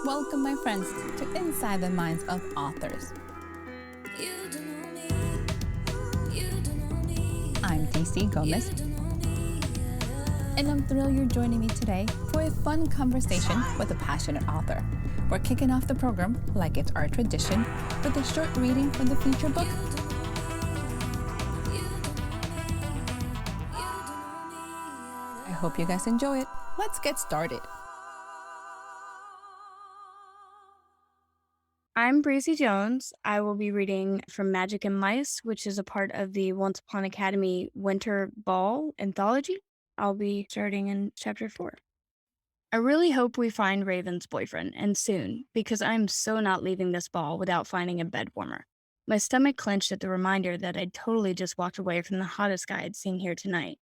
Welcome, my friends, to Inside the Minds of Authors. I'm DC Gomez, and I'm thrilled you're joining me today for a fun conversation with a passionate author. We're kicking off the program, like it's our tradition, with a short reading from the feature book. I hope you guys enjoy it. Let's get started. I'm Breezy Jones. I will be reading from Magic and Mice, which is a part of the Once Upon Academy Winter Ball Anthology. I'll be starting in chapter 4. I really hope we find Raven's boyfriend, and soon, because I'm so not leaving this ball without finding a bed warmer. My stomach clenched at the reminder that I'd totally just walked away from the hottest guy I'd seen here tonight.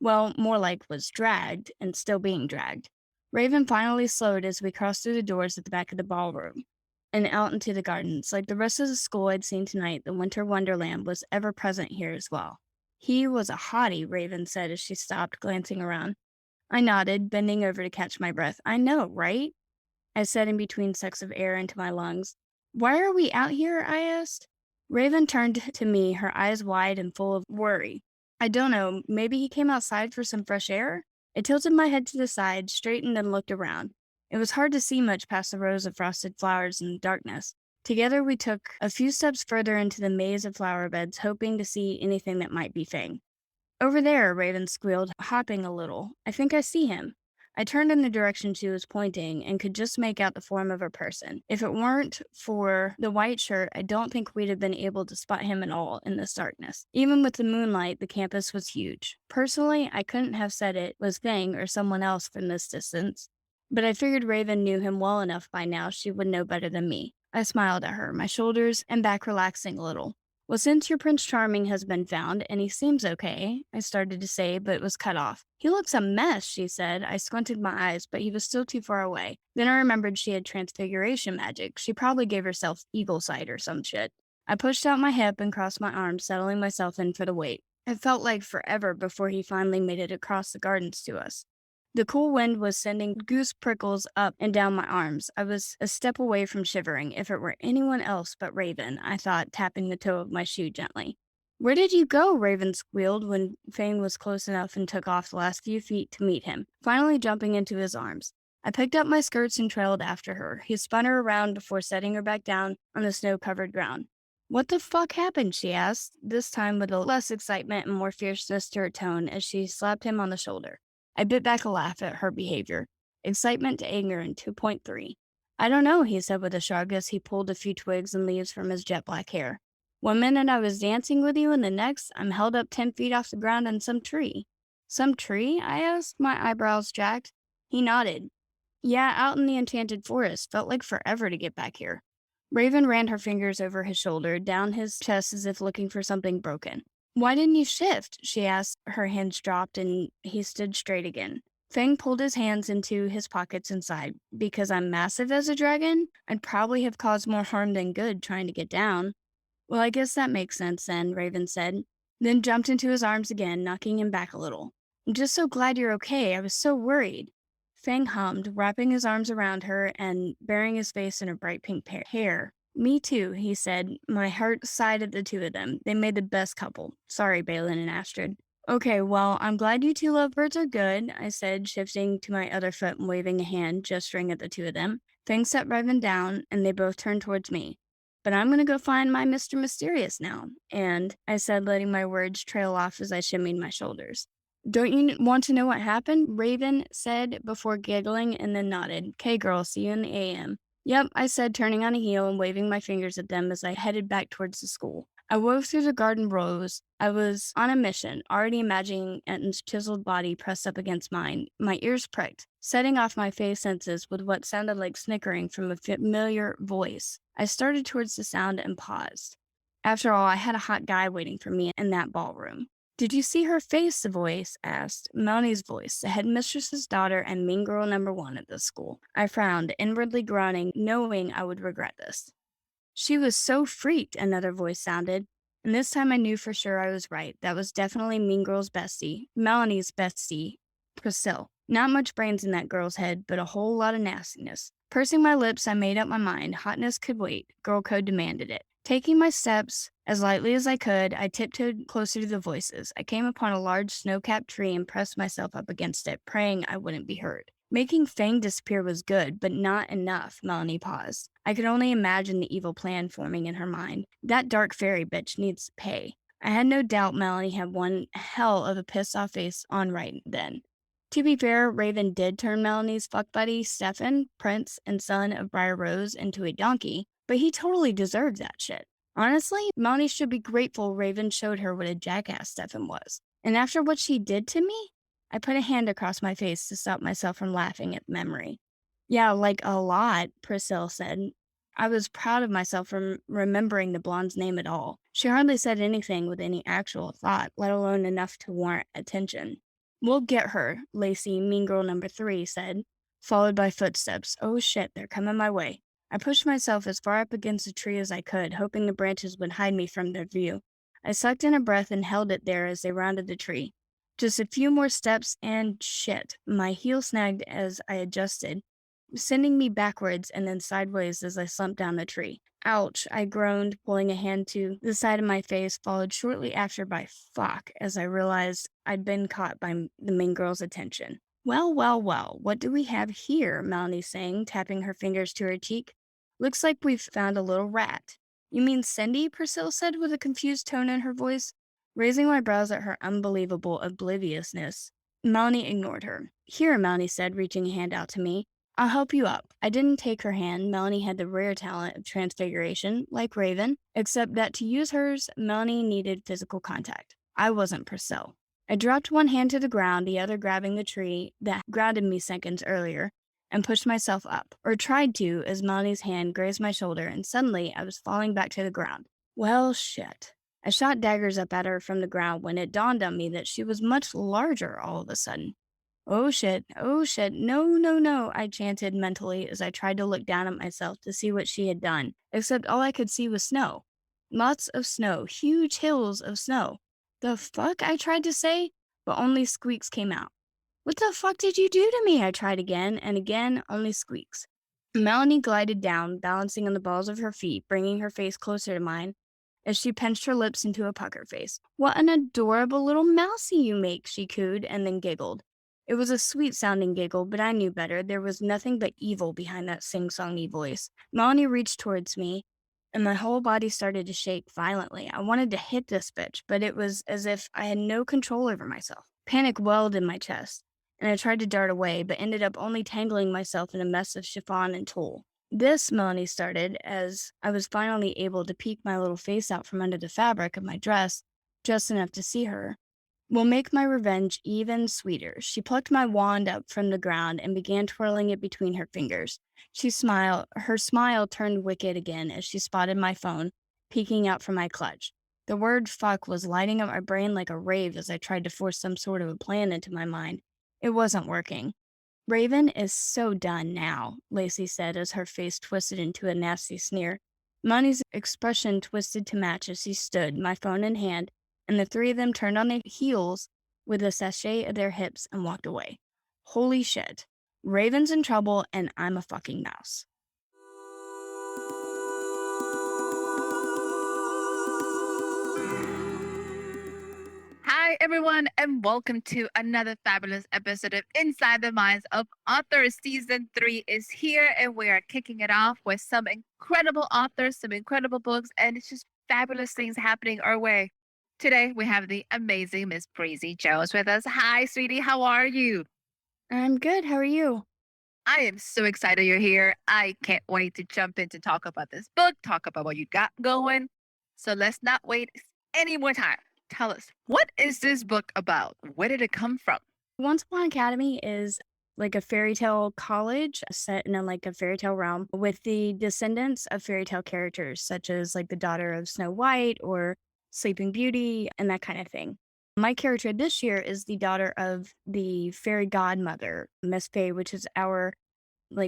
Well, more like was dragged and still being dragged. Raven finally slowed as we crossed through the doors at the back of the ballroom and out into the gardens. Like the rest of the school I'd seen tonight, the winter wonderland was ever present here as well. He was a hottie, Raven said as she stopped, glancing around. I nodded, bending over to catch my breath. I know, right? I said in between sucks of air into my lungs. Why are we out here? I asked. Raven turned to me, her eyes wide and full of worry. I don't know, maybe he came outside for some fresh air? I tilted my head to the side, straightened, and looked around. It was hard to see much past the rows of frosted flowers in the darkness. Together we took a few steps further into the maze of flower beds, hoping to see anything that might be Fang. Over there, Raven squealed, hopping a little. I think I see him. I turned in the direction she was pointing and could just make out the form of a person. If it weren't for the white shirt, I don't think we'd have been able to spot him at all in this darkness. Even with the moonlight, the campus was huge. Personally, I couldn't have said it was Fang or someone else from this distance, but I figured Raven knew him well enough by now she would know better than me. I smiled at her, my shoulders and back relaxing a little. Well, since your Prince Charming has been found, and he seems okay, I started to say, but was cut off. He looks a mess, she said. I squinted my eyes, but he was still too far away. Then I remembered she had transfiguration magic. She probably gave herself eagle sight or some shit. I pushed out my hip and crossed my arms, settling myself in for the wait. It felt like forever before he finally made it across the gardens to us. The cool wind was sending goose prickles up and down my arms. I was a step away from shivering. If it were anyone else but Raven, I thought, tapping the toe of my shoe gently. Where did you go? Raven squealed when Fang was close enough and took off the last few feet to meet him, finally jumping into his arms. I picked up my skirts and trailed after her. He spun her around before setting her back down on the snow-covered ground. What the fuck happened? She asked, this time with a less excitement and more fierceness to her tone as she slapped him on the shoulder. I bit back a laugh at her behavior. Excitement to anger in 2.3. I don't know, he said with a shrug as he pulled a few twigs and leaves from his jet black hair. 1 minute I was dancing with you and the next I'm held up 10 feet off the ground in some tree. Some tree? I asked, my eyebrows jacked. He nodded. Yeah, out in the enchanted forest. Felt like forever to get back here. Raven ran her fingers over his shoulder, down his chest as if looking for something broken. Why didn't you shift? She asked. Her hands dropped and he stood straight again. Fang pulled his hands into his pockets and sighed. Because I'm massive as a dragon? I'd probably have caused more harm than good trying to get down. Well, I guess that makes sense then, Raven said, then jumped into his arms again, knocking him back a little. I'm just so glad you're okay. I was so worried. Fang hummed, wrapping his arms around her and burying his face in her bright pink hair. Me too, he said. My heart sighed at the two of them. They made the best couple. Sorry, Balin and Astrid. Okay, well, I'm glad you two lovebirds are good, I said, shifting to my other foot and waving a hand, gesturing at the two of them. Fang set Raven down, and they both turned towards me. But I'm gonna go find my Mr. Mysterious now, and I said, letting my words trail off as I shimmied my shoulders. Don't you want to know what happened? Raven said before giggling and then nodded. Okay, girl, see you in the AM. Yep, I said, turning on a heel and waving my fingers at them as I headed back towards the school. I wove through the garden rows. I was on a mission, already imagining Enton's chiseled body pressed up against mine. My ears pricked, setting off my face senses with what sounded like snickering from a familiar voice. I started towards the sound and paused. After all, I had a hot guy waiting for me in that ballroom. Did you see her face? The voice asked. Melanie's voice, the headmistress's daughter and mean girl #1 at the school. I frowned, inwardly groaning, knowing I would regret this. She was so freaked, another voice sounded. And this time I knew for sure I was right. That was definitely Mean Girl's bestie, Melanie's bestie, Priscilla. Not much brains in that girl's head, but a whole lot of nastiness. Pursing my lips, I made up my mind. Hotness could wait. Girl code demanded it. Taking my steps as lightly as I could, I tiptoed closer to the voices. I came upon a large snow-capped tree and pressed myself up against it, praying I wouldn't be hurt. Making Fang disappear was good, but not enough, Melanie paused. I could only imagine the evil plan forming in her mind. That dark fairy bitch needs to pay. I had no doubt Melanie had one hell of a pissed-off face on right then. To be fair, Raven did turn Melanie's fuck buddy, Stefan, prince and son of Briar Rose, into a donkey, but he totally deserved that shit. Honestly, Melanie should be grateful Raven showed her what a jackass Stefan was. And after what she did to me, I put a hand across my face to stop myself from laughing at the memory. Yeah, like a lot, Priscilla said. I was proud of myself for remembering the blonde's name at all. She hardly said anything with any actual thought, let alone enough to warrant attention. We'll get her, Lacey, mean girl number 3, said, followed by footsteps. Oh shit, they're coming my way. I pushed myself as far up against the tree as I could, hoping the branches would hide me from their view. I sucked in a breath and held it there as they rounded the tree. Just a few more steps and shit, my heel snagged as I adjusted, sending me backwards and then sideways as I slumped down the tree. Ouch, I groaned, pulling a hand to the side of my face, followed shortly after by fuck as I realized I'd been caught by the mean girl's attention. Well, well, well, what do we have here? Melanie sang, tapping her fingers to her cheek. Looks like we've found a little rat. You mean Cindy? Priscilla said with a confused tone in her voice. Raising my brows at her unbelievable obliviousness, Melanie ignored her. Here, Melanie said, reaching a hand out to me. I'll help you up. I didn't take her hand. Melanie had the rare talent of transfiguration, like Raven, except that to use hers, Melanie needed physical contact. I wasn't Priscilla. I dropped one hand to the ground, the other grabbing the tree that grounded me seconds earlier, and pushed myself up, or tried to, as Melanie's hand grazed my shoulder, and suddenly I was falling back to the ground. Well, shit. I shot daggers up at her from the ground when it dawned on me that she was much larger all of a sudden. Oh shit, no, no, no, I chanted mentally as I tried to look down at myself to see what she had done, except all I could see was snow. Lots of snow, huge hills of snow. The fuck, I tried to say, but only squeaks came out. What the fuck did you do to me? I tried again, and again, only squeaks. Melanie glided down, balancing on the balls of her feet, bringing her face closer to mine as she pinched her lips into a pucker face. What an adorable little mousie you make, she cooed, and then giggled. It was a sweet-sounding giggle, but I knew better. There was nothing but evil behind that sing-songy voice. Melanie reached towards me, and my whole body started to shake violently. I wanted to hit this bitch, but it was as if I had no control over myself. Panic welled in my chest, and I tried to dart away, but ended up only tangling myself in a mess of chiffon and tulle. This, Melanie started, as I was finally able to peek my little face out from under the fabric of my dress, just enough to see her, will make my revenge even sweeter. She plucked my wand up from the ground and began twirling it between her fingers. She smiled. Her smile turned wicked again as she spotted my phone, peeking out from my clutch. The word fuck was lighting up my brain like a rave as I tried to force some sort of a plan into my mind. It wasn't working. Raven is so done now, Lacey said as her face twisted into a nasty sneer. Money's expression twisted to match as she stood, my phone in hand, and the three of them turned on their heels with a sachet at their hips and walked away. Holy shit. Raven's in trouble and I'm a fucking mouse. Hi, everyone, and welcome to another fabulous episode of Inside the Minds of Authors. Season 3 is here, and we are kicking it off with some incredible authors, some incredible books, and it's just fabulous things happening our way. Today, we have the amazing Miss Breezy Jones with us. Hi, sweetie. How are you? I'm good. How are you? I am so excited you're here. I can't wait to jump in to talk about this book, talk about what you got going. So let's not wait any more time. Tell us, what is this book about? Where did it come from? Once Upon Academy is like a fairy tale college set in a fairy tale realm with the descendants of fairy tale characters, such as like the daughter of Snow White or Sleeping Beauty and that kind of thing. My character this year is the daughter of the fairy godmother, Miss Fay, which is our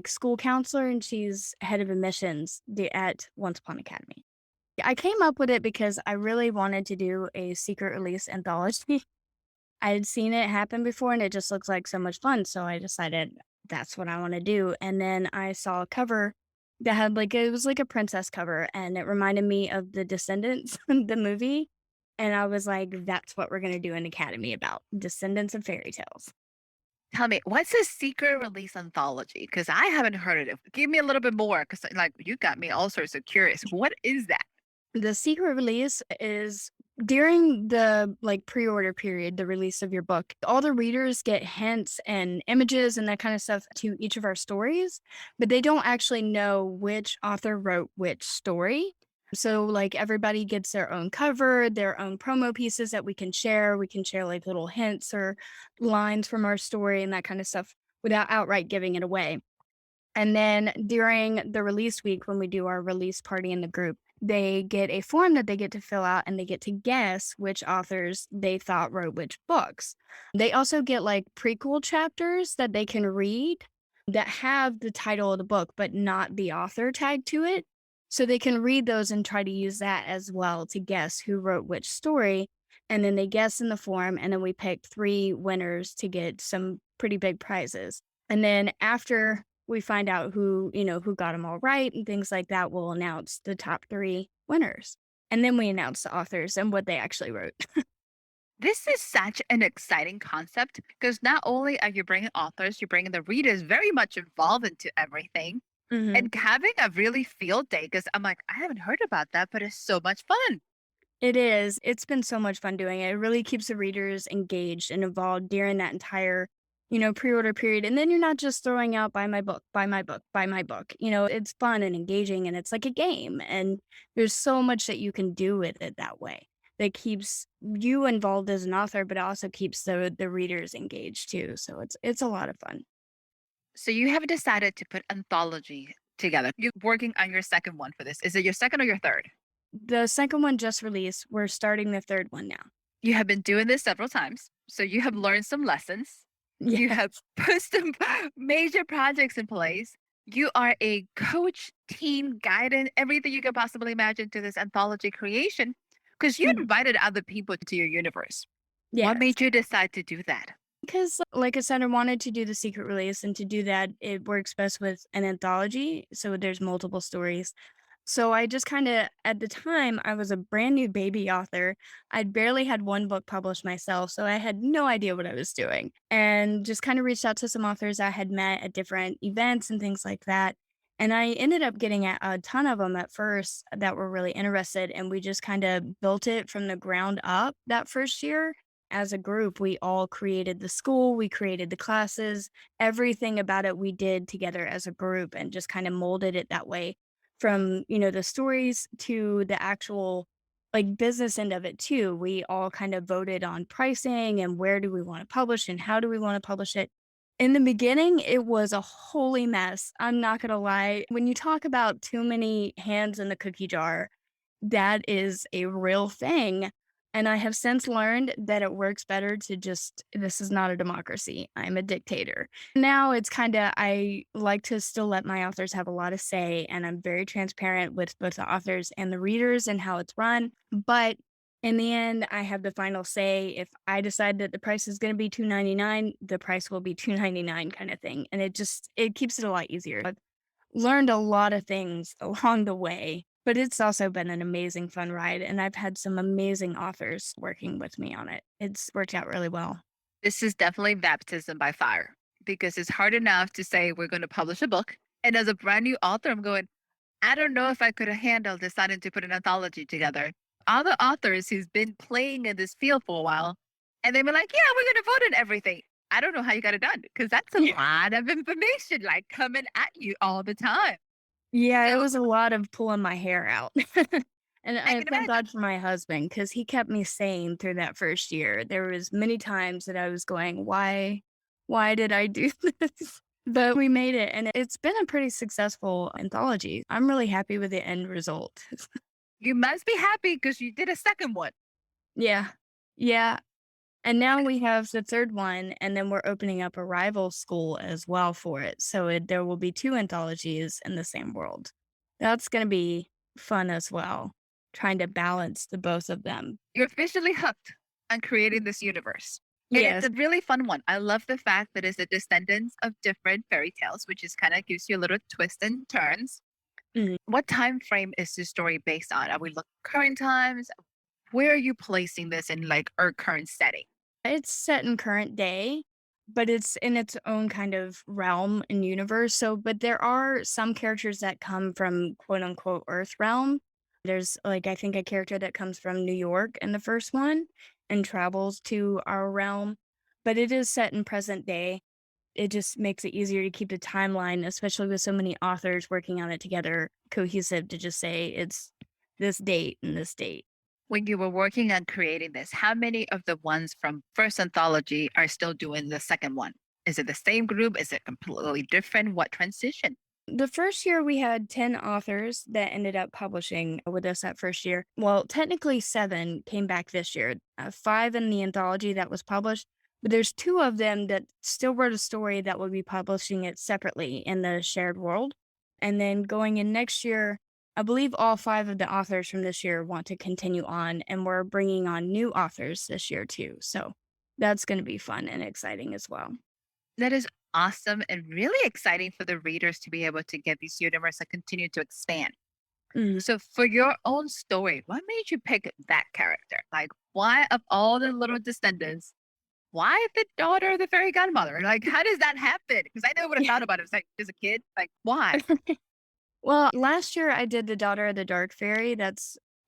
school counselor, and she's head of admissions at Once Upon Academy. I came up with it because I really wanted to do a secret release anthology. I had seen it happen before and it just looks like so much fun. So I decided that's what I want to do. And then I saw a cover that had like, it was like a princess cover and it reminded me of The Descendants, the movie. And I was like, that's what we're going to do an academy about Descendants of Fairy Tales. Tell me, what's a secret release anthology? Because I haven't heard of it. Give me a little bit more, because like you got me all sorts of curious. What is that? The secret release is during the like pre-order period, the release of your book. All the readers get hints and images and that kind of stuff to each of our stories, but they don't actually know which author wrote which story. So like everybody gets their own cover, their own promo pieces that we can share. We can share like little hints or lines from our story and that kind of stuff without outright giving it away. And then during the release week, when we do our release party in the group, they get a form that they get to fill out and they get to guess which authors they thought wrote which books. They also get like prequel chapters that they can read that have the title of the book, but not the author tagged to it. So they can read those and try to use that as well to guess who wrote which story. And then they guess in the form, and then we pick three winners to get some pretty big prizes. And then after we find out who, who got them all right and things like that, we'll announce the top three winners. And then we announce the authors and what they actually wrote. This is such an exciting concept because not only are you bringing authors, you're bringing the readers very much involved into everything Mhm. and having a really field day. Because I'm like, I haven't heard about that, but it's so much fun. It is. It's been so much fun doing it. It really keeps the readers engaged and involved during that entire, pre-order period. And then you're not just throwing out buy my book, buy my book, buy my book. It's fun and engaging and it's like a game. And there's so much that you can do with it that way that keeps you involved as an author, but also keeps the readers engaged too. So it's a lot of fun. So you have decided to put anthology together. You're working on your second one for this. Is it your second or your third? The second one just released. We're starting the third one now. You have been doing this several times. So you have learned some lessons. You Yeah. have put some major projects in place. You are a coach, team, guidance, everything you could possibly imagine to this anthology creation because you Mhm. invited other people to your universe. What Yes. made you decide to do that? Because, like I said, I wanted to do the secret release, and to do that, it works best with an anthology. So there's multiple stories. So I just kind of, at the time, I was a brand new baby author. I'd barely had one book published myself. So I had no idea what I was doing and just kind of reached out to some authors I had met at different events and things like that. And I ended up getting a ton of them at first that were really interested. And we just kind of built it from the ground up that first year. As a group, we all created the school, we created the classes, everything about it we did together as a group and just kind of molded it that way from, the stories to the actual like business end of it too. We all kind of voted on pricing and where do we want to publish and how do we want to publish it. In the beginning, it was a holy mess. I'm not going to lie. When you talk about too many hands in the cookie jar, that is a real thing. And I have since learned that it works better to just, this is not a democracy. I'm a dictator. Now it's kind of, I like to still let my authors have a lot of say, and I'm very transparent with both the authors and the readers and how it's run. But in the end, I have the final say. If I decide that the price is going to be $2.99, the price will be $2.99 kind of thing. And it keeps it a lot easier. I've learned a lot of things along the way, but it's also been an amazing fun ride. And I've had some amazing authors working with me on it. It's worked out really well. This is definitely baptism by fire because it's hard enough to say we're going to publish a book. And as a brand new author, I'm going, I don't know if I could handle deciding to put an anthology together. Other authors who's been playing in this field for a while, and they were like, "Yeah, we're gonna vote on everything." I don't know how you got it done because that's a lot of information like coming at you all the time. Yeah, it So was a lot of pulling my hair out. And I I can thank imagine. God for my husband because he kept me sane through that first year. There was many times that I was going, why did I do this? But we made it and it's been a pretty successful anthology. I'm really happy with the end result. You must be happy because you did a second one. Yeah. Yeah. And now we have the third one, and then we're opening up a rival school as well for it. So there will be two anthologies in the same world. That's going to be fun as well, trying to balance the both of them. You're officially hooked on creating this universe. And it's Yes. a really fun one. I love the fact that it's the descendants of different fairy tales, which is kind of gives you a little twist and turns. Mhm. What time frame is this story based on? Are we looking current times? Where are you placing this in like our current setting? It's set in current day, but it's in its own kind of realm and universe. So, but there are some characters that come from quote unquote Earth realm. There's like, I think a character that comes from New York in the first one and travels to our realm, but it is set in present day. It just makes it easier to keep the timeline, especially with so many authors working on it together, cohesive to just say it's this date and this date. When you were working on creating this, how many of the ones from first anthology are still doing the second one? Is it the same group? Is it completely different? What transition? The first year we had 10 authors that ended up publishing with us that first year. Well, technically 7 came back this year. 5 in the anthology that was published, but there's 2 of them that still wrote a story that will be publishing it separately in the shared world. And then going in next year, I believe all 5 of the authors from this year want to continue on, and we're bringing on new authors this year too. So that's going to be fun and exciting as well. That is awesome and really exciting for the readers to be able to get these universe that continue to expand. Mhm. So, for your own story, what made you pick that character? Like, why, of all the little descendants, why the daughter of the fairy godmother? Like, how does that happen? Because I never would have thought about it as a kid. Like, why? Well, last year I did The Daughter of the Dark Fairy.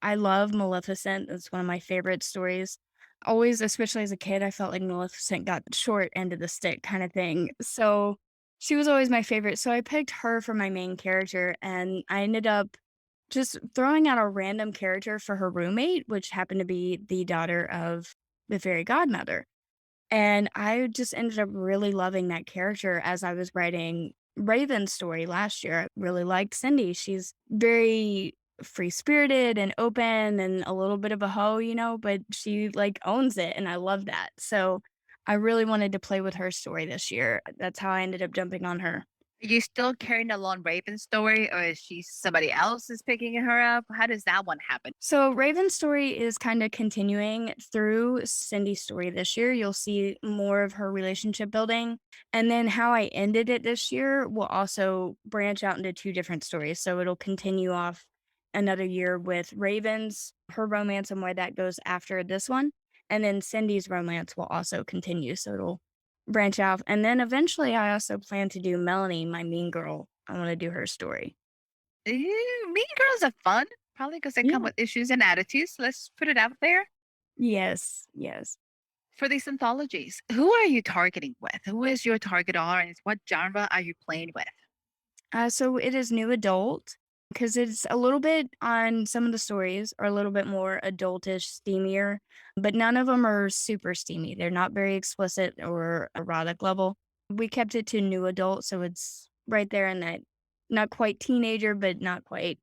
I love Maleficent. That's one of my favorite stories. Always, especially as a kid, I felt like Maleficent got the short end of the stick kind of thing. So she was always my favorite. So I picked her for my main character, and I ended up just throwing out a random character for her roommate, which happened to be the daughter of the fairy godmother. And I just ended up really loving that character as I was writing Raven's story last year. I really liked Cindy. She's very free spirited and open and a little bit of a hoe, but she like owns it. And I love that. So I really wanted to play with her story this year. That's how I ended up jumping on her. Are you still carrying along Raven's story, or is she somebody else is picking her up? How does that one happen? So Raven's story is kind of continuing through Cindy's story this year. You'll see more of her relationship building. And then how I ended it this year will also branch out into 2 different stories. So it'll continue off another year with Raven's, her romance and where that goes after this one. And then Cindy's romance will also continue. So it'll branch out. And then eventually I also plan to do Melanie, my mean girl. I want to do her story. Mean Girls are fun, probably because they come Yeah. with issues and attitudes. Let's put it out there. Yes. Yes. For these anthologies, who are you targeting with? Who is your target audience? What genre are you playing with? So it is new adult because it's a little bit on some of the stories are a little bit more adultish, steamier, but none of them are super steamy. They're not very explicit or erotic level. We kept it to new adult, so it's right there in that not quite teenager, but not quite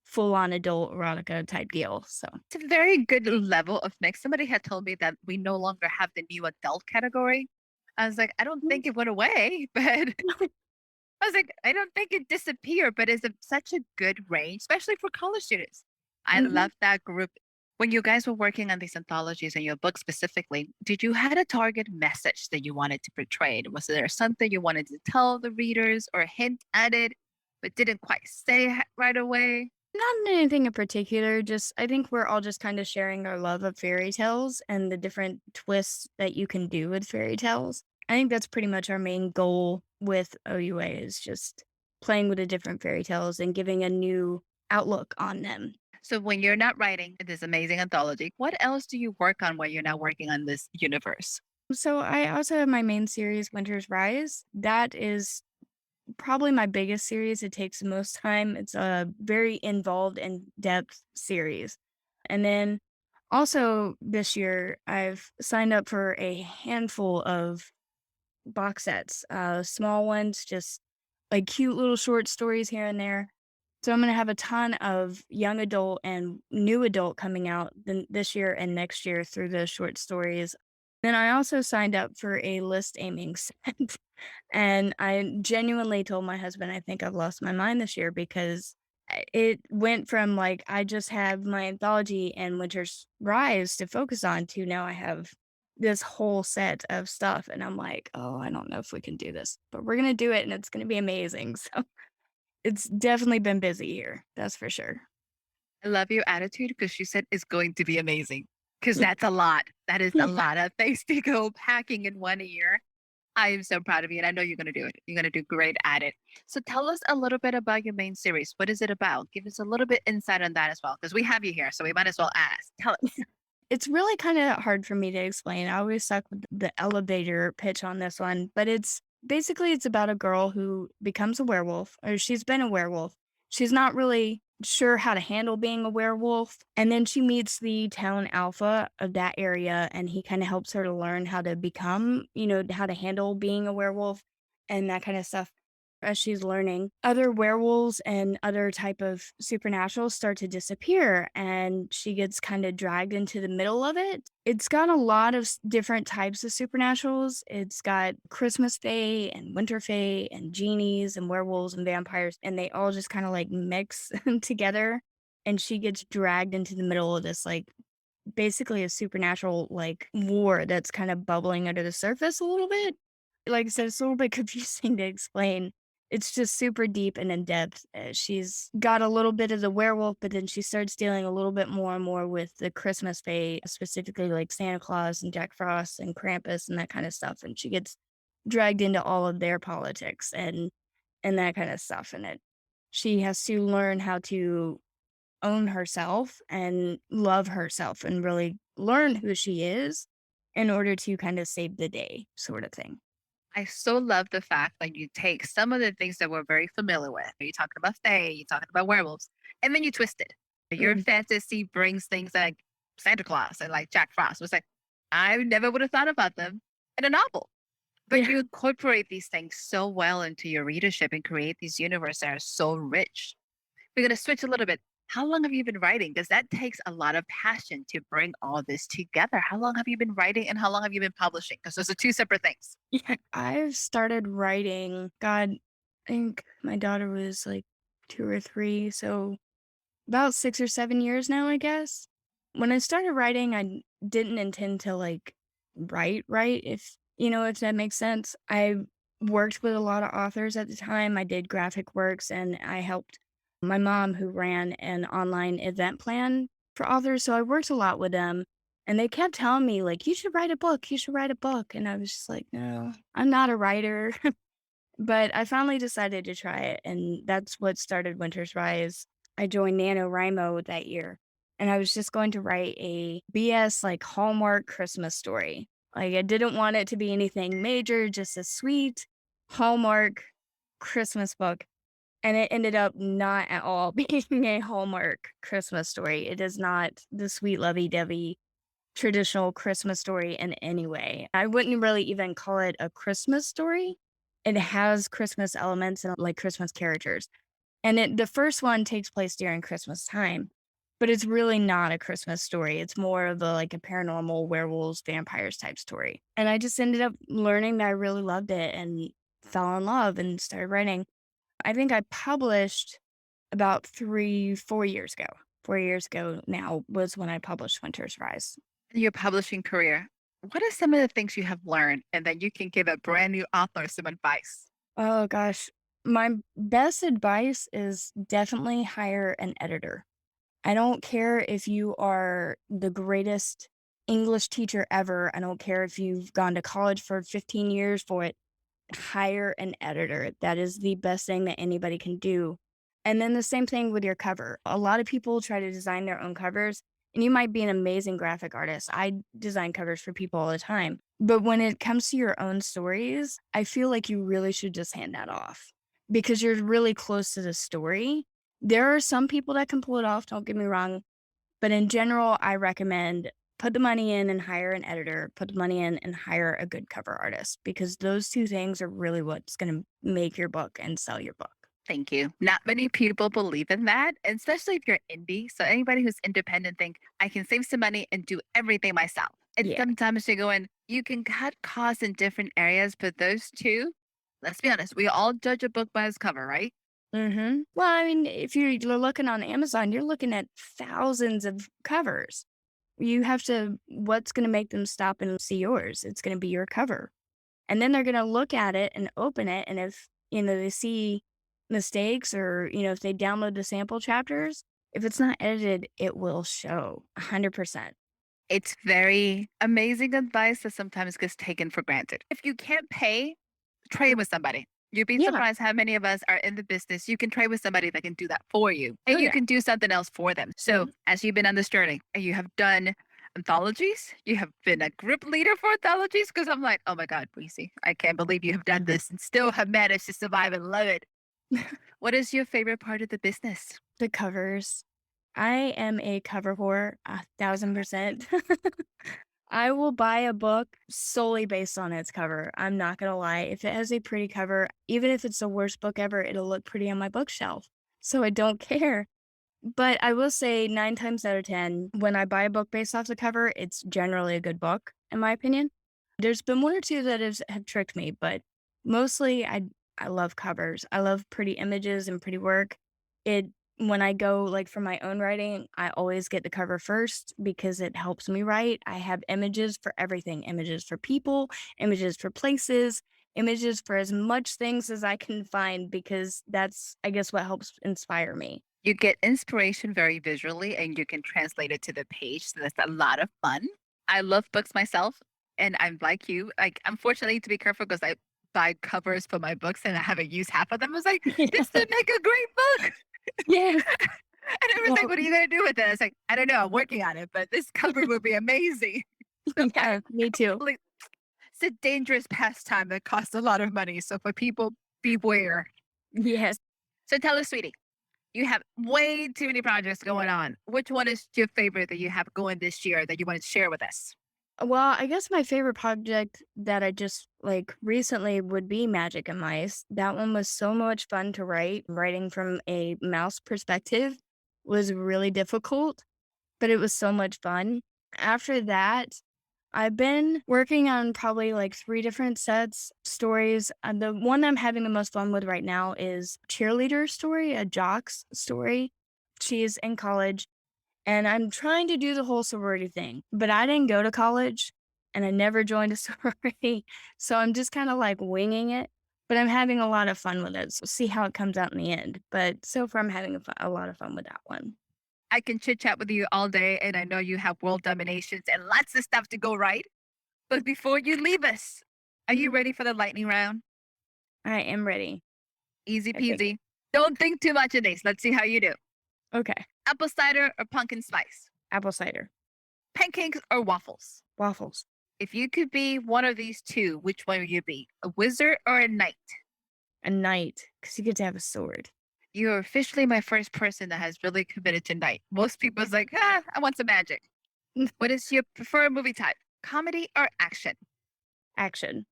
full on adult erotica type deal. So It's a very good level of mix. Somebody had told me that we no longer have the new adult category. I was like, I don't think it went away, but I was like, I don't think it disappeared, but it's such a good range, especially for college students. I Mhm. love that group. When you guys were working on these anthologies and your book specifically, did you had a target message that you wanted to portray? Was there something you wanted to tell the readers or hint at it, but didn't quite say right away? Not anything in particular, just I think we're all just kind of sharing our love of fairy tales and the different twists that you can do with fairy tales. I think that's pretty much our main goal with OUA is just playing with the different fairy tales and giving a new outlook on them. So when you're not writing this amazing anthology, what else do you work on when you're not working on this universe? So I also have my main series, Winter's Rise. That is probably my biggest series. It takes the most time. It's a very involved and depth series. And then also this year, I've signed up for a handful of box sets, small ones, just like cute little short stories here and there. So I'm gonna have a ton of young adult and new adult coming out this year and next year through the short stories. Then I also signed up for a list aiming set. And I genuinely told my husband, I think I've lost my mind this year because it went from like I just have my anthology and Winter's Rise to focus on to now I have this whole set of stuff. And I'm like, oh, I don't know if we can do this, but we're going to do it and it's going to be amazing. So it's definitely been busy here. That's for sure. I love your attitude because she said it's going to be amazing. Because that's a lot. That is a lot of things to go packing in 1 year. I am so proud of you, and I know you're going to do it. You're going to do great at it. So tell us a little bit about your main series. What is it about? Give us a little bit insight on that as well, because we have you here, so we might as well ask. Tell us. It's really kind of hard for me to explain. I always suck with the elevator pitch on this one, but it's basically it's about a girl who becomes a werewolf, or she's been a werewolf. She's not really sure how to handle being a werewolf, and then she meets the town alpha of that area, and he kind of helps her to learn how to become, how to handle being a werewolf and that kind of stuff. As she's learning, other werewolves and other type of supernaturals start to disappear, and she gets kind of dragged into the middle of it. It's got a lot of different types of supernaturals. It's got Christmas fae and winter fae and genies and werewolves and vampires, and they all just kind of like mix together. And she gets dragged into the middle of this like basically a supernatural like war that's kind of bubbling under the surface a little bit. Like I said, it's a little bit confusing to explain. It's just super deep and in depth. She's got a little bit of the werewolf, but then she starts dealing a little bit more and more with the Christmas fae, specifically like Santa Claus and Jack Frost and Krampus and that kind of stuff. And she gets dragged into all of their politics and that kind of stuff. And she has to learn how to own herself and love herself and really learn who she is in order to kind of save the day, sort of thing. I so love the fact that you take some of the things that we're very familiar with. You're talking about fae, you're talking about werewolves, and then you twist it. Your Mm, fantasy brings things like Santa Claus and like Jack Frost. It was like, I never would have thought about them in a novel. But yeah. you incorporate these things so well into your readership and create these universes that are so rich. We're going to switch a little bit. How long have you been writing? Because that takes a lot of passion to bring all this together. How long have you been writing and how long have you been publishing? Because those are two separate things. Yeah. I've started writing, God, I think my daughter was like 2 or 3. So about 6 or 7 years now, I guess. When I started writing, I didn't intend to like write, if that makes sense. I worked with a lot of authors at the time. I did graphic works and I helped my mom who ran an online event plan for authors. So I worked a lot with them and they kept telling me like, you should write a book. You should write a book. And I was just like, no, I'm not a writer. But I finally decided to try it, and that's what started Winter's Rise. I joined NaNoWriMo that year, and I was just going to write a BS, like, Hallmark Christmas story. Like, I didn't want it to be anything major, just a sweet Hallmark Christmas book, and it ended up not at all being a Hallmark Christmas story. It is not the sweet lovey-dovey traditional Christmas story in any way. I wouldn't really even call it a Christmas story. It has Christmas elements and like Christmas characters. And the first one takes place during Christmas time, but it's really not a Christmas story. It's more of a paranormal werewolves, vampires type story. And I just ended up learning that I really loved it and fell in love and started writing. I think I published about 3, 4 years ago. 4 years ago now was when I published Winter's Rise. In your publishing career, what are some of the things you have learned and that you can give a brand new author some advice? Oh gosh. My best advice is definitely hire an editor. I don't care if you are the greatest English teacher ever. I don't care if you've gone to college for 15 years for it. Hire an editor. That is the best thing that anybody can do. And then the same thing with your cover. A lot of people try to design their own covers, and you might be an amazing graphic artist. I design covers for people all the time. But when it comes to your own stories, I feel like you really should just hand that off because you're really close to the story. There are some people that can pull it off, don't get me wrong. But in general, I recommend put the money in and hire an editor, put the money in and hire a good cover artist because those two things are really what's going to make your book and sell your book. Thank you. Not many people believe in that, and especially if you're indie. So anybody who's independent think I can save some money and do everything myself. And Yeah. sometimes you go in, you can cut costs in different areas, but those two, let's be honest, we all judge a book by its cover, right? Well, I mean, if you're looking on Amazon, you're looking at thousands of covers. You have to, what's going to make them stop and see yours? It's going to be your cover. And then they're going to look at it and open it. And if, they see mistakes or, if they download the sample chapters, if it's not edited, it will show 100%. It's very amazing advice that sometimes gets taken for granted. If you can't pay, trade with somebody. You'd be Yeah. surprised how many of us are in the business. You can trade with somebody that can do that for you, and Oh, you yeah. can do something else for them. So, as you've been on this journey, and you have done anthologies, you have been a group leader for anthologies. Because I'm like, oh my God, Breezy, I can't believe you have done this and still have managed to survive and love it. What is your favorite part of the business? The covers. I am a cover whore, 1,000%. I will buy a book solely based on its cover. I'm not gonna lie. If it has a pretty cover, even if it's the worst book ever, it'll look pretty on my bookshelf. So I don't care. But I will say 9 times out of 10, when I buy a book based off the cover, it's generally a good book, in my opinion. There's been 1 or 2 that have tricked me, but mostly I love covers. I love pretty images and pretty work. It When I go, like, for my own writing, I always get the cover first because it helps me write. I have images for everything, images for people, images for places, images for as much things as I can find because that's, I guess, what helps inspire me. You get inspiration very visually and you can translate it to the page. So that's a lot of fun. I love books myself. And I'm like you, like, unfortunately, to be careful because I buy covers for my books and I haven't used half of them. I was like, this would make a great book. Yes. And everyone's like, what are you going to do with it? I was like, I don't know. I'm working on it, but this cover would be amazing. Yeah, me too. Like, it's a dangerous pastime that costs a lot of money. So for people, beware. Yes. So tell us, sweetie, you have way too many projects going on. Which one is your favorite that you have going this year that you want to share with us? Well, I guess my favorite project that I just like recently would be Magic and Mice. That one was so much fun to write. Writing from a mouse perspective was really difficult, but it was so much fun. After that, I've been working on probably like 3 different sets, stories. The one I'm having the most fun with right now is Cheerleader story, a jock's story. She's in college and I'm trying to do the whole sorority thing, but I didn't go to college and I never joined a sorority. So I'm just kind of like winging it, but I'm having a lot of fun with it. So see how it comes out in the end. But so far, I'm having a lot of fun with that one. I can chit chat with you all day, and I know you have world dominations and lots of stuff to go right. But before you leave us, are you ready for the lightning round? I am ready. Easy I think. peasy. Don't think too much of these. Let's see how you do. Okay. Apple cider or pumpkin spice? Apple cider, Pancakes or waffles? waffles, If you could be one of these two, which one would you be? A wizard or a knight? a knight, because you get to have a sword. You're officially my first person that has really committed to knight. Most people's like, I want some magic. What is your preferred movie type? Comedy or action? Action.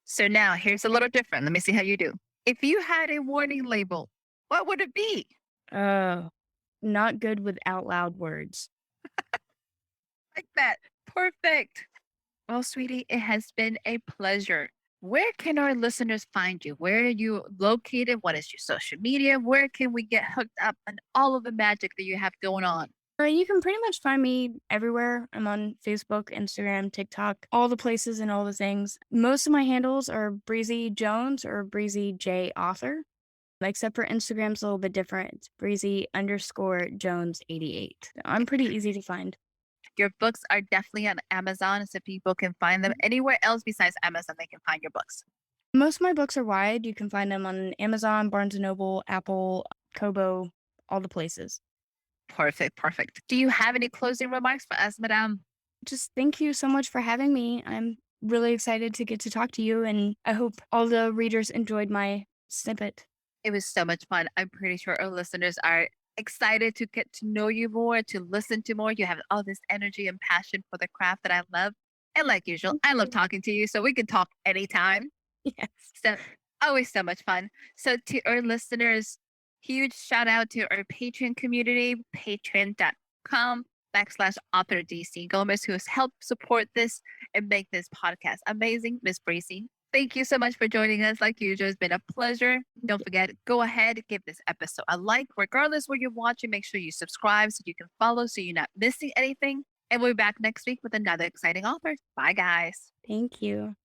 So now here's a little different. Let me see how you do. If you had a warning label, what would it be? Oh, not good with out loud words. Like that. Perfect. Well, sweetie, it has been a pleasure. Where can our listeners find you? Where are you located? What is your social media? Where can we get hooked up on all of the magic that you have going on? You can pretty much find me everywhere. I'm on Facebook, Instagram, TikTok, all the places and all the things. Most of my handles are Breezy Jones or Breezy J Author, except for Instagram's a little bit different. It's Breezy_Jones88. I'm pretty easy to find. Your books are definitely on Amazon, so people can find them anywhere else besides Amazon. They can find your books. Most of my books are wide. You can find them on Amazon, Barnes& Noble, Apple, Kobo, all the places. Perfect, perfect. Do you have any closing remarks for us, Madame? Just thank you so much for having me. I'm really excited to get to talk to you, and I hope all the readers enjoyed my snippet. It was so much fun. I'm pretty sure our listeners are excited to get to know you more, to listen to more. You have all this energy and passion for the craft that I love. And like usual, I love talking to you, so we can talk anytime. Yes. So always so much fun. So to our listeners, huge shout out to our Patreon community, patreon.com/author DC Gomez, who has helped support this and make this podcast amazing. Miss Breezy, thank you so much for joining us. Like usual, it's been a pleasure. Don't forget, go ahead, give this episode a like. Regardless where you're watching, make sure you subscribe so you can follow so you're not missing anything. And we'll be back next week with another exciting author. Bye, guys. Thank you.